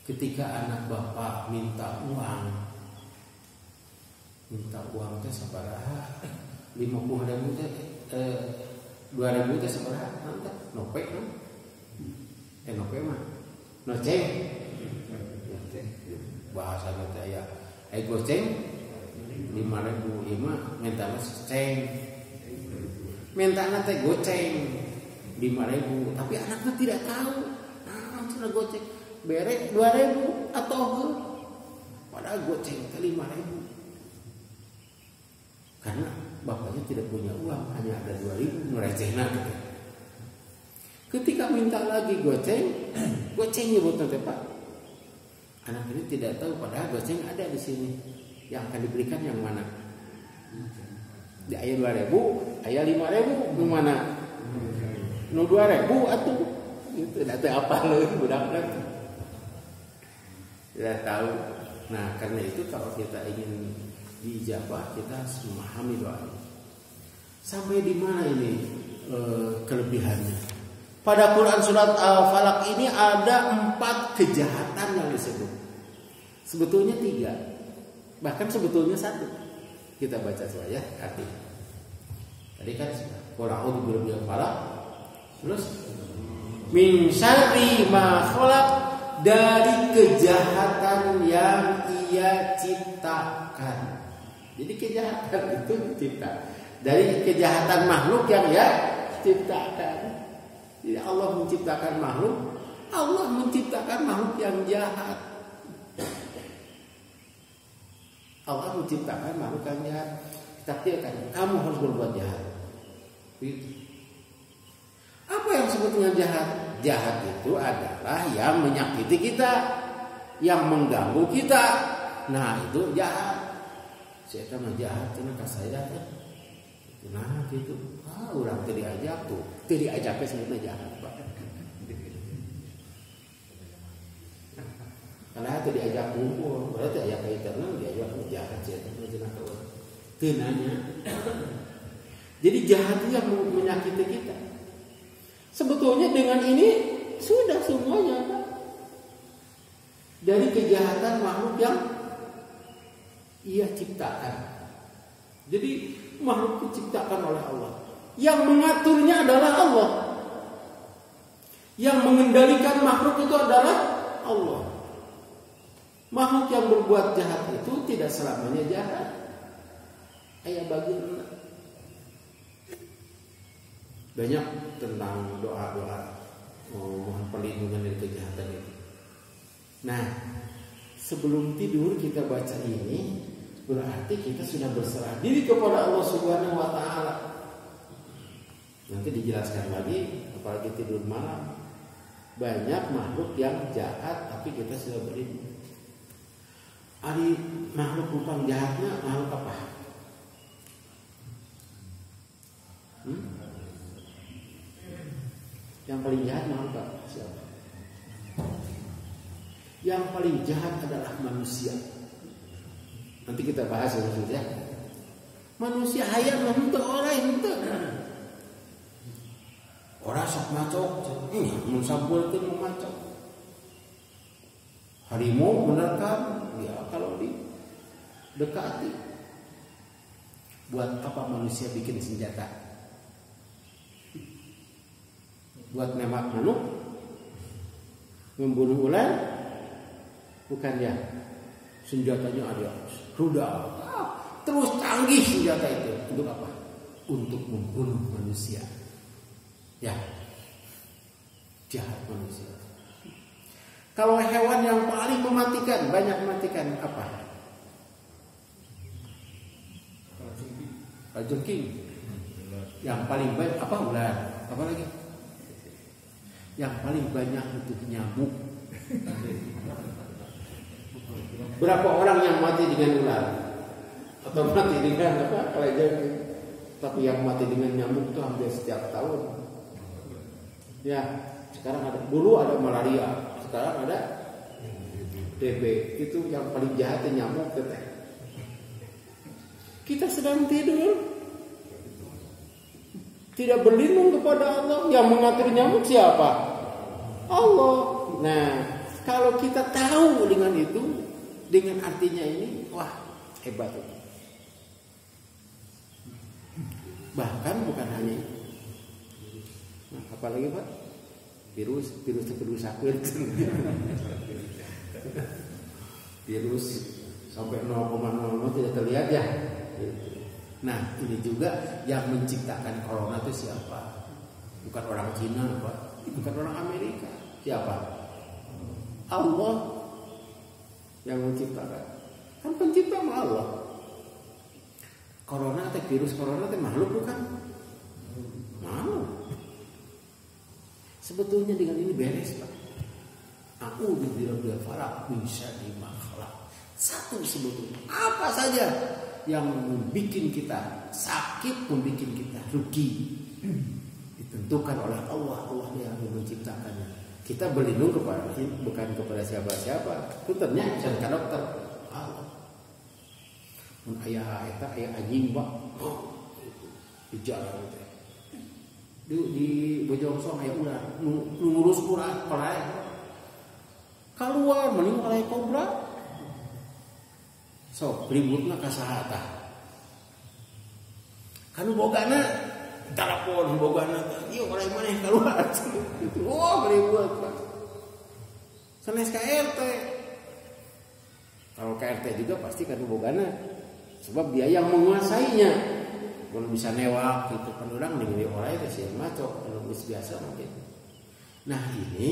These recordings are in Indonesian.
Ketika anak bapak minta uang teh sabaraha? 50.000 teh 2.000 teh sabaraha? Mantap, nope kan? Nope mah. Noceng. Bahasa teh aya goceng 5.000 ieu mah mentana ceng. Mentana teh goceng 5.000, tapi anaknya tidak tahu. Nah, sudah goceng bere 2.000 atau padahal goceng teh 5.000. Karena bapaknya tidak punya uang, hanya ada 2.000 ngerecehna gitu. Ketika minta lagi goceng nyebut nanti Pak. Anak ini tidak tahu padahal goceng ada di sini. Yang akan diberikan yang mana? Di aya 2.000, aya 5.000 di mana? Nu 2.000 atuh. Itu teu apa leuwih budak-budak. Tidak tahu. Nah, karena itu kalau kita ingin diijabah, kita harus memahami doa ini. Sampai di mana ini kelebihannya? Pada Quran surat Al-Falaq ini ada 4 kejahatan yang disebut. Sebetulnya 3, bahkan sebetulnya 1. Kita baca saja arti. Tadi kan qul a'udzu birabbil falaq, terus min syarri ma khalaq, dari kejahatan yang ia ciptakan. Jadi kejahatan itu dicipta dari kejahatan makhluk yang ia ciptakan. Jadi Allah menciptakan makhluk, Allah menciptakan makhluk yang jahat. Allah menciptakan makhluk yang jahat. Takdirkan kamu harus berbuat jahat. Apa yang sebetulnya jahat? Jahat itu adalah yang menyakiti kita, yang mengganggu kita. Nah, itu jahat. Saya mah jahat cenah ka saya teh. Nah, gitu. Urang teu diajak tuh. Teu diajak teh sebetulnya jahat, Pak. Karena teu diajak kumpul, berarti aya kaitanna diajak jahat saya teh cenah ka urang. Teu nanya. Jadi jahat itu yang menyakiti kita. Sebetulnya dengan ini sudah semuanya, Pak. Dari kejahatan makhluk yang ia ciptakan. Jadi makhluk diciptakan oleh Allah. Yang mengaturnya adalah Allah. Yang mengendalikan makhluk itu adalah Allah. Makhluk yang berbuat jahat itu tidak selamanya jahat. Aya bagian banyak tentang doa-doa mohon perlindungan dari kejahatan itu. Nah, sebelum tidur kita baca ini, berarti kita sudah berserah diri kepada Allah Subhanahu wa taala. Nanti dijelaskan lagi, apalagi tidur malam. Banyak makhluk yang jahat tapi kita sudah berlindung. Ari makhluk rupang jahatnya makhluk apa? Yang paling jahat makhluk apa? Siapa? Yang paling jahat adalah manusia. Nanti kita bahas ya. Manusia hayang henteu orang henteu. Orang sok macok, mun sampulkeun mau macok. Harimau menerkam, ya kalau didekati. Buat apa manusia bikin senjata? Buat nembak manuk? Membunuh ular? Bukan ya. Senjatanya ada rudal. Terus canggih senjata itu. Untuk apa? Untuk membunuh manusia. Ya. Jahat manusia. Kalau hewan yang paling mematikan, banyak mematikan apa? Kalajengking. Yang paling banyak apa? Ular. Apa lagi? Yang paling banyak itu nyamuk. Berapa orang yang mati dengan ular? Atau mati dengan apa? Kalajengking. Tapi yang mati dengan nyamuk itu hampir setiap tahun. Ya, sekarang ada. Dulu ada malaria. Sekarang ada TB. Itu yang paling jahat nyamuk teteh. Kita sedang tidur, tidak berlindung kepada Allah. Yang mengatur nyamuk siapa? Allah. Nah, kalau kalau kita tahu dengan itu, dengan artinya ini, wah hebat itu. Bahkan bukan hanya itu. Nah, apalagi Pak? Virus kedua sakit. Virus sampai 0,00 tidak terlihat ya. Nah, ini juga yang menciptakan corona itu siapa? Bukan orang Cina, Pak. Bukan orang Amerika. Siapa? Allah yang menciptakan. Kan pencipta Allah. Corona atau virus corona itu makhluk bukan? Makhluk. Sebetulnya dengan ini beres, Pak. Aku birabbil falaq min syarri ma khalaq. Satu sebetulnya. Apa saja yang membuat kita sakit, membuat kita rugi, ditentukan oleh Allah. Allah yang menciptakannya. Kita berlindung kepada bukan kepada siapa-siapa. Puternya ke dokter. Allah. Mun aya eta aya anjing, Pak. Di jalan teh. Di Bojongsoang aya ular, ngurus ular pelai. Keluar mending oleh kobra. So, ributna ka saha tah? Kanu bogana telepon bogana ieu oleh maneh keluar. Itu oh ribut, Pak. Sanes ka RT. Kalau ke RT juga pasti kanu bogana sebab dia yang menguasainya. Kalau bisa newak gitu kan orang dibeli orang itu sih maco kalau biasa mungkin. Nah ini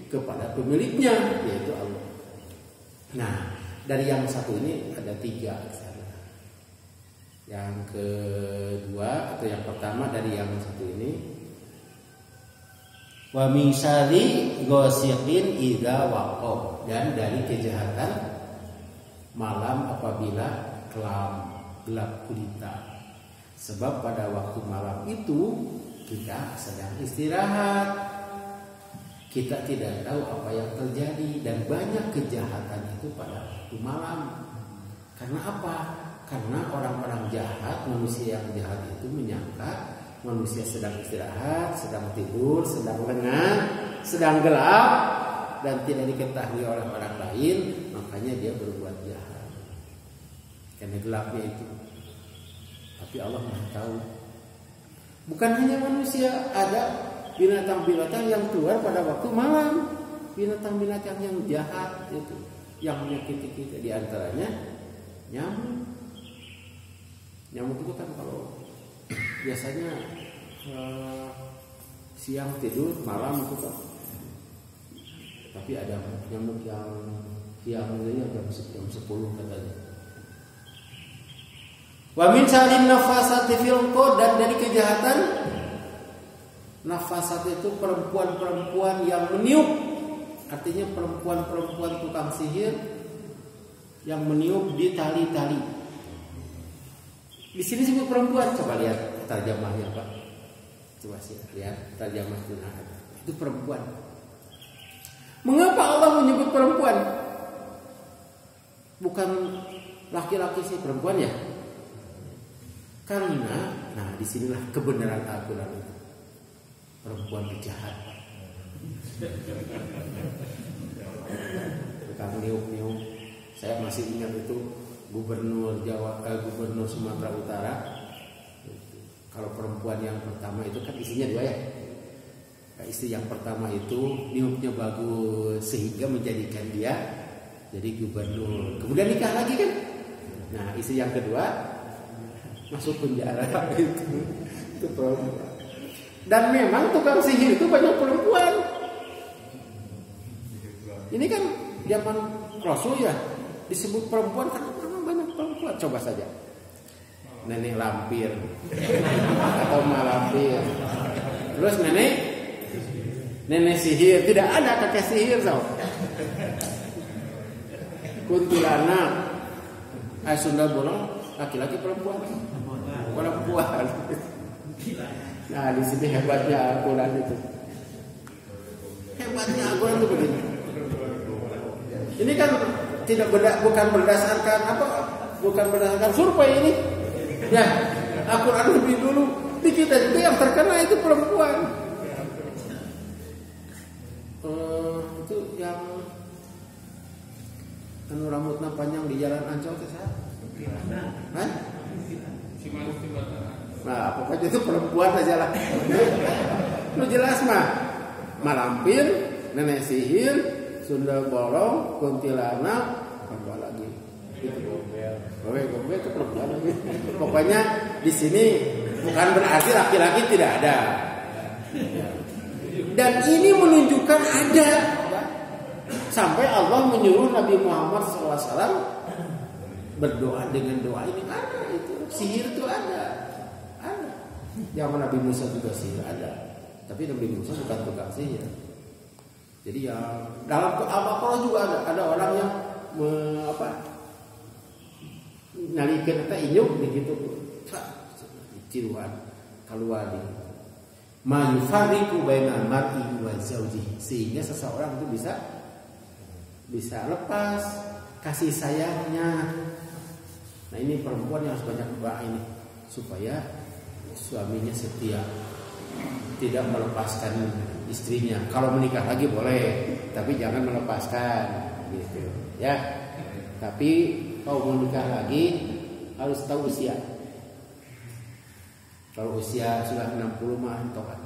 kepada pemiliknya yaitu Allah. Nah dari yang satu ini ada 3. Yang kedua atau yang pertama dari yang satu ini wa min syarri ghasiqin idza waqab, dan dari kejahatan malam apabila kelam gelap gulita. Sebab pada waktu malam itu kita sedang istirahat. Kita tidak tahu apa yang terjadi dan banyak kejahatan itu pada waktu malam. Karena apa? Karena orang-orang jahat, manusia yang jahat itu menyangka manusia sedang istirahat, sedang tidur, sedang lengah, sedang gelap dan tidak diketahui oleh orang lain, makanya dia berbuat jahat. Karena gelapnya itu. Tapi Allah Maha tahu. Bukan hanya manusia, ada binatang-binatang yang keluar pada waktu malam. Binatang-binatang yang jahat itu, yang menyakiti kita, di antaranya nyamuk. Nyamuk itu kan kalau biasanya siang tidur, malam itu kan. Tapi ada nyamuk yang siangnya jam 10 katanya. Wa min syarrin nafasati fil uqad, dan dari kejahatan nafasat itu perempuan-perempuan yang meniup, artinya perempuan-perempuan tukang sihir yang meniup di tali-tali. Di sini disebut perempuan, coba lihat terjemahnya Pak. Coba sih lihat terjemahnya itu perempuan. Mengapa Allah menyebut perempuan? Bukan laki-laki sih, perempuan ya? Karena, nah disinilah kebenaran Al-Quran itu. Perempuan jahat. Tukang niup-niup. Saya masih ingat itu gubernur gubernur Sumatera Utara. Kalau perempuan yang pertama itu kan isinya 2 ya. Istri yang pertama itu niupnya bagus sehingga menjadikan dia jadi gubernur. Kemudian nikah lagi kan. Nah istri yang kedua masuk penjara itu perempuan. Dan memang tukang sihir itu banyak perempuan. Ini kan zaman Rasul ya, disebut perempuan karena memang banyak perempuan. Coba saja nenek lampir atau malampir. Terus nenek sihir, tidak ada kakek sihir tau. Kuntilanak, Sunda bolong, laki-laki perempuan. Nah di sini hebatnya Al-Quran itu. Hebatnya Al-Quran itu begini. Ini kan bukan berdasarkan apa? Bukan berdasarkan survei ini. Ya, Al-Quran lebih dulu. Di kita juga yang terkena itu perempuan. Itu yang anu rambutna panjang di jalan Ancol teh saha? Hah? Nah, pokoknya itu perempuan aja lah. Lu jelas mah. Malampir, nenek sihir, Sunda Bolong, kuntilanak, apa lagi? Gombel itu perempuan lagi. Pokoknya di sini bukan berarti laki-laki tidak ada. Dan ini menunjukkan ada. Sampai Allah menyuruh Nabi Muhammad SAW berdoa dengan doa ini. Ada itu. Sihir itu ada. Zaman Nabi Musa juga sihir ada. Tapi Nabi Musa bukan tukang sihir. Jadi ya dalam Al-Baqarah juga ada orang yang nalikeun eta inyuk begitu. Ciruan keluar di ma yufariqu bainal mar'i wa zawjihi, sehingga seseorang itu bisa lepas kasih sayangnya. Nah, ini perempuan yang harus banyak doa ini supaya suaminya setia, tidak melepaskan istrinya. Kalau menikah lagi boleh, tapi jangan melepaskan gitu ya. Tapi kalau menikah lagi harus tahu usia. Kalau usia sudah 60 mah tokat.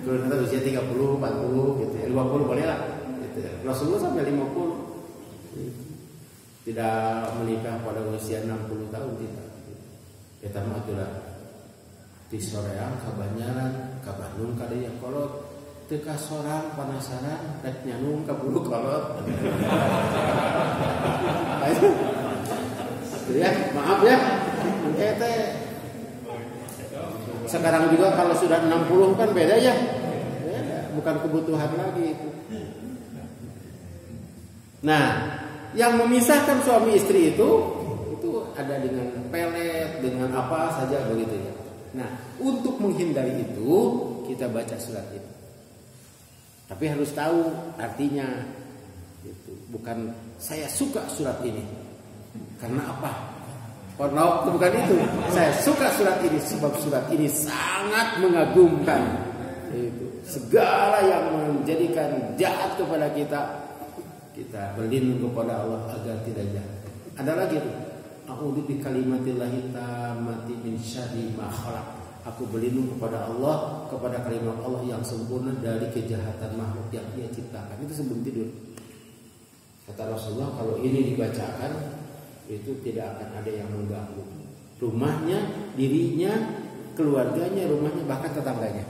Kalau nanti usia 30, 40 gitu ya, 50 boleh lah gitu. Rasulullah sampai 50 tidak menikah pada usia 60 tahun tidak. Kita mah aturan di soreang ka Banjaran, ka Bandung ka dieu kolot, teu ka sorang panasaran rek nyanung ka bulu kolot. Ayo. Ya, maaf ya. Teh sekarang juga kalau sudah 60 kan beda ya. Beda, bukan kebutuhan lagi itu. Nah, yang memisahkan suami istri itu ada dengan pelet, dengan apa saja begitu ya. Nah, untuk menghindari itu kita baca surat ini. Tapi harus tahu artinya. Itu bukan saya suka surat ini. Karena apa? Karena bukan itu. Saya suka surat ini sebab surat ini sangat mengagumkan. Itu segala yang menjadikan jahat kepada kita berlindung kepada Allah agar tidak jahat. Ada lagi tuh. A'udzu bikalimatillahi tammati min syarri ma khalaq. Aku berlindung kepada Allah, kepada kalimat Allah yang sempurna dari kejahatan makhluk yang Dia ciptakan. Itu sebelum tidur. Kata Rasulullah, kalau ini dibacakan itu tidak akan ada yang mengganggu rumahnya, dirinya, keluarganya, rumahnya, bahkan tetangganya.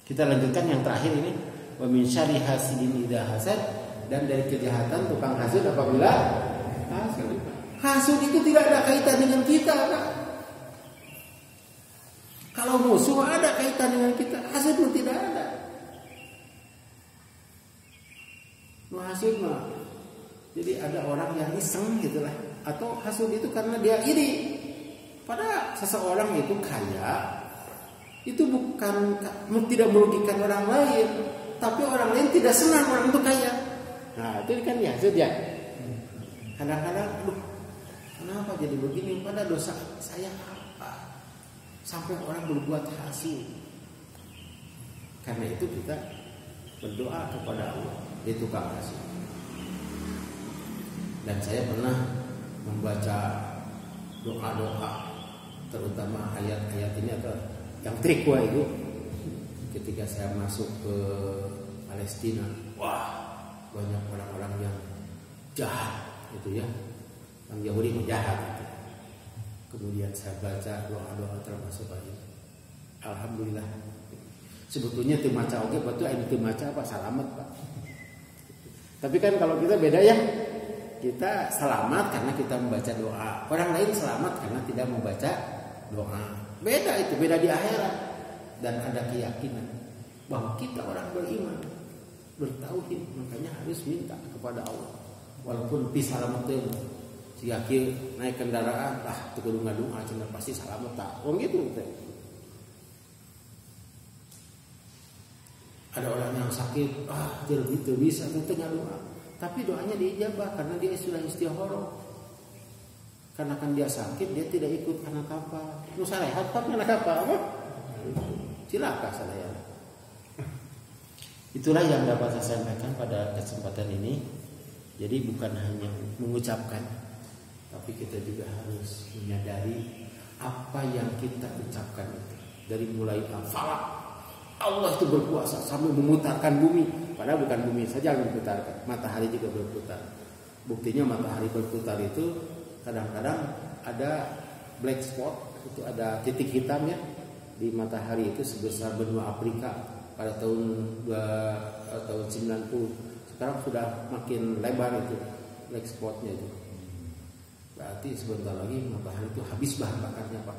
Kita lanjutkan yang terakhir ini, wa min syarri hasidin idza hasad, dan dari kejahatan tukang hasud apabila hasud. Hasud itu tidak ada kaitan dengan kita, Pak. Kalau musuh ada kaitan dengan kita, hasud pun tidak ada. Hasud mah jadi ada orang yang iseng gitulah, atau hasud itu karena dia iri pada seseorang itu kaya. Itu bukan tidak merugikan orang lain, tapi orang lain tidak senang orang itu kaya. Nah, itu kan ya hasud ya. Kadang-kadang, aduh, kenapa jadi begini? Pada dosa saya apa? Sampai orang berbuat hasud. Karena itu kita berdoa kepada Allah, dia tukang hasud. Dan saya pernah membaca doa-doa, terutama ayat-ayat ini atau yang trikwa itu, ketika saya masuk ke Palestina. Wah, banyak orang-orang yang jahat itu ya, yang Yahudi jahat itu. Kemudian saya baca doa-doa termasuk ini. Alhamdulillah. Sebetulnya teu maca oge betul anu teu maca apa salamet, Pak. Tapi kan kalau kita beda ya. Kita selamat karena kita membaca doa. Orang lain selamat karena tidak membaca doa. Beda itu, beda di akhirat. Dan ada keyakinan bahwa kita orang beriman, bertauhid, makanya harus minta kepada Allah. Walaupun pisah salamet jika naik kendaraan, teu kudu ngadua cenah pasti salamet tah. Wong gitu teh. Ada orang yang sakit, tidak bisa tengah doa. Tapi doanya diijabah karena dia sudah istikharah. Karena kan dia sakit, dia tidak ikut karena apa? Nu sarehat tapi karena apa? Cilaka sadaya. Itulah yang dapat saya sampaikan pada kesempatan ini. Jadi bukan hanya mengucapkan, tapi kita juga harus menyadari apa yang kita ucapkan itu. Dari mulai al-falaq, Allah itu berkuasa sampai memutarkan bumi. Padahal bukan bumi saja yang diputarkan, matahari juga berputar. Buktinya matahari berputar itu kadang-kadang ada black spot, itu ada titik hitam ya di matahari itu sebesar benua Afrika pada tahun 90. Sekarang sudah makin lebar itu black spotnya itu. Berarti sebentar lagi matahari itu habis bahan bakarnya Pak.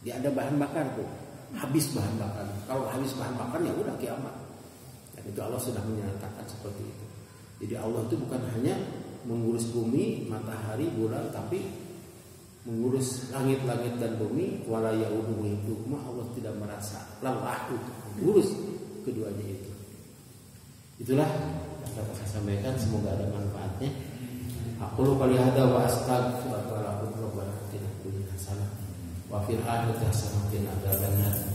Dia ada bahan bakar tuh, habis bahan bakar. Kalau habis bahan bakarnya udah kiamat. Dan itu Allah sudah menyatakan seperti itu. Jadi Allah itu bukan hanya mengurus bumi, matahari, bulan, tapi mengurus langit-langit dan bumi. Wala yauduhu hifdzuhuma, Allah tidak merasa lelah untuk mengurus keduanya itu. Itulah yang dapat saya sampaikan, semoga ada manfaatnya. Aku qali hada wa astaghfirullaha wa atubu ilaih. Wa fil akhirati hasanah wa qina adzabannar.